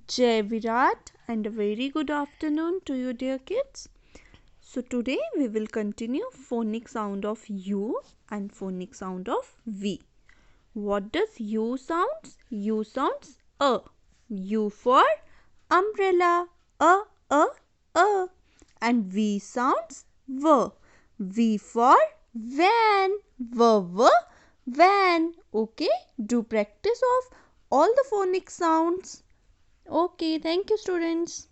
Jai Virat and a very good afternoon to you dear kids. So today we will continue phonic sound of U and phonic sound of V. What does U sounds? U sounds A. U for umbrella. A. And V sounds V. V for van. V, van. Okay, do practice of all the phonic sounds. Okay, thank you students.